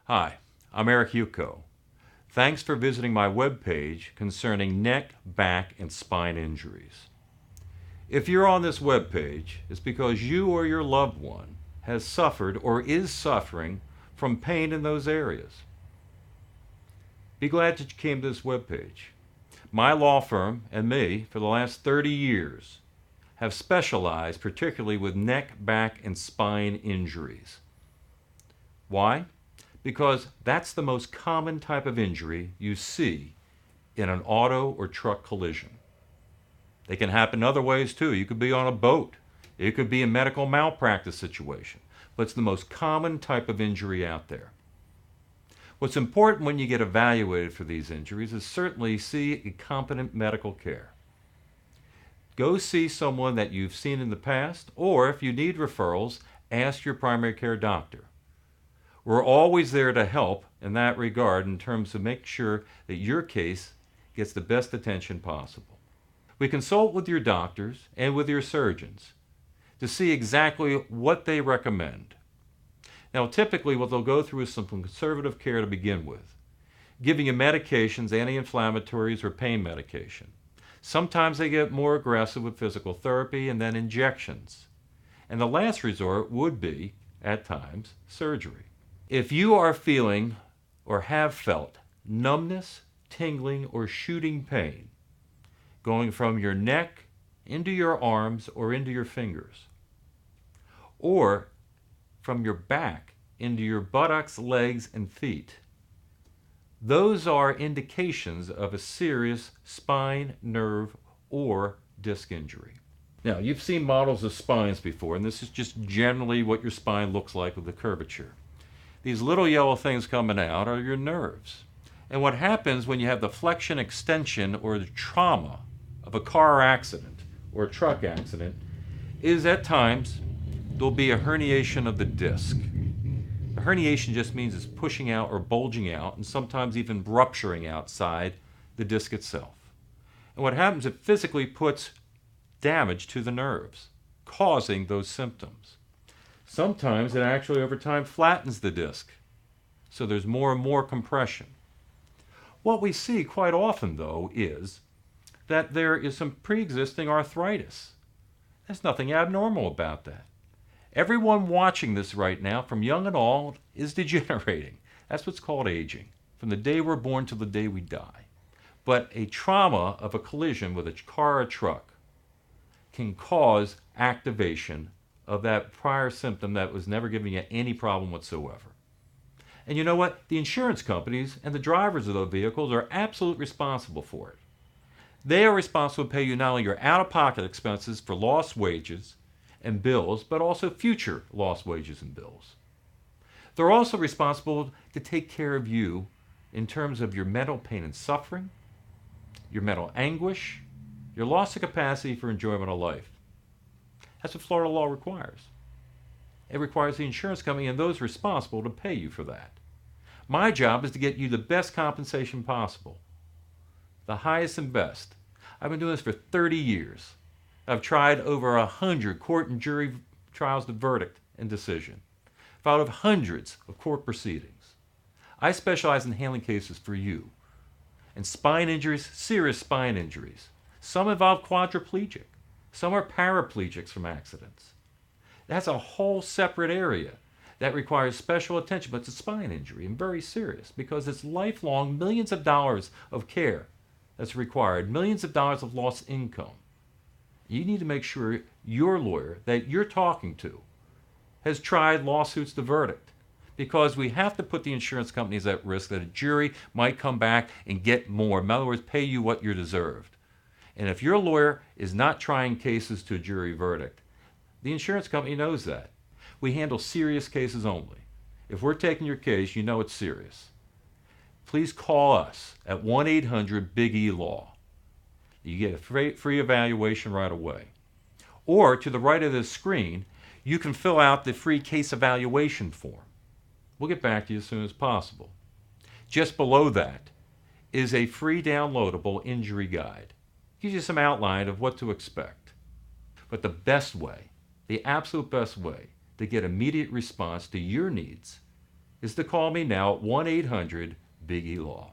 Hi, I'm Eric Hewko. Thanks for visiting my webpage concerning neck, back, and spine injuries. If you're on this webpage, it's because you or your loved one has suffered or is suffering from pain in those areas. Be glad that you came to this webpage. My law firm and me, for the last 30 years, have specialized particularly with neck, back, and spine injuries. Why? Because that's the most common type of injury you see in an auto or truck collision. They can happen other ways too. You could be on a boat. It could be a medical malpractice situation. But it's the most common type of injury out there. What's important when you get evaluated for these injuries is certainly see a competent medical care. Go see someone that you've seen in the past, or if you need referrals, ask your primary care doctor. We're always there to help in that regard in terms of make sure that your case gets the best attention possible. We consult with your doctors and with your surgeons to see exactly what they recommend. Now, typically what they'll go through is some conservative care to begin with, giving you medications, anti-inflammatories, or pain medication. Sometimes they get more aggressive with physical therapy and then injections. And the last resort would be, at times, surgery. If you are feeling or have felt numbness, tingling, or shooting pain going from your neck into your arms or into your fingers, or from your back into your buttocks, legs, and feet, those are indications of a serious spine, nerve, or disc injury. Now, you've seen models of spines before, and this is just generally what your spine looks like with the curvature. These little yellow things coming out are your nerves. And what happens when you have the flexion extension or the trauma of a car accident or a truck accident is at times there'll be a herniation of the disc. A herniation just means it's pushing out or bulging out and sometimes even rupturing outside the disc itself. And what happens, it physically puts damage to the nerves, causing those symptoms. Sometimes it actually over time flattens the disc, so there's more and more compression. What we see quite often, though, is that there is some pre-existing arthritis. There's nothing abnormal about that. Everyone watching this right now, from young and old, is degenerating. That's what's called aging, from the day we're born to the day we die. But a trauma of a collision with a car or truck can cause activation of that prior symptom that was never giving you any problem whatsoever. And you know what? The insurance companies and the drivers of those vehicles are absolutely responsible for it. They are responsible to pay you not only your out-of-pocket expenses for lost wages and bills, but also future lost wages and bills. They're also responsible to take care of you in terms of your mental pain and suffering, your mental anguish, your loss of capacity for enjoyment of life. That's what Florida law requires. It requires the insurance company and those responsible to pay you for that. My job is to get you the best compensation possible, the highest and best. I've been doing this for 30 years. I've tried over 100 court and jury trials to verdict and decision. Filed over hundreds of court proceedings. I specialize in handling cases for you. And spine injuries, serious spine injuries. Some involve quadriplegic. Some are paraplegics from accidents. That's a whole separate area that requires special attention, but it's a spine injury and very serious because it's lifelong, millions of dollars of care that's required, millions of dollars of lost income. You need to make sure your lawyer that you're talking to has tried lawsuits to verdict, because we have to put the insurance companies at risk that a jury might come back and get more. In other words, pay you what you're deserved. And if your lawyer is not trying cases to a jury verdict, the insurance company knows that. We handle serious cases only. If we're taking your case, you know it's serious. Please call us at 1-800-BIG-E-LAW. You get a free evaluation right away. Or to the right of this screen, you can fill out the free case evaluation form. We'll get back to you as soon as possible. Just below that is a free downloadable injury guide. Gives you some outline of what to expect. But the best way, the absolute best way to get immediate response to your needs is to call me now at 1-800-BIG-E-LAW.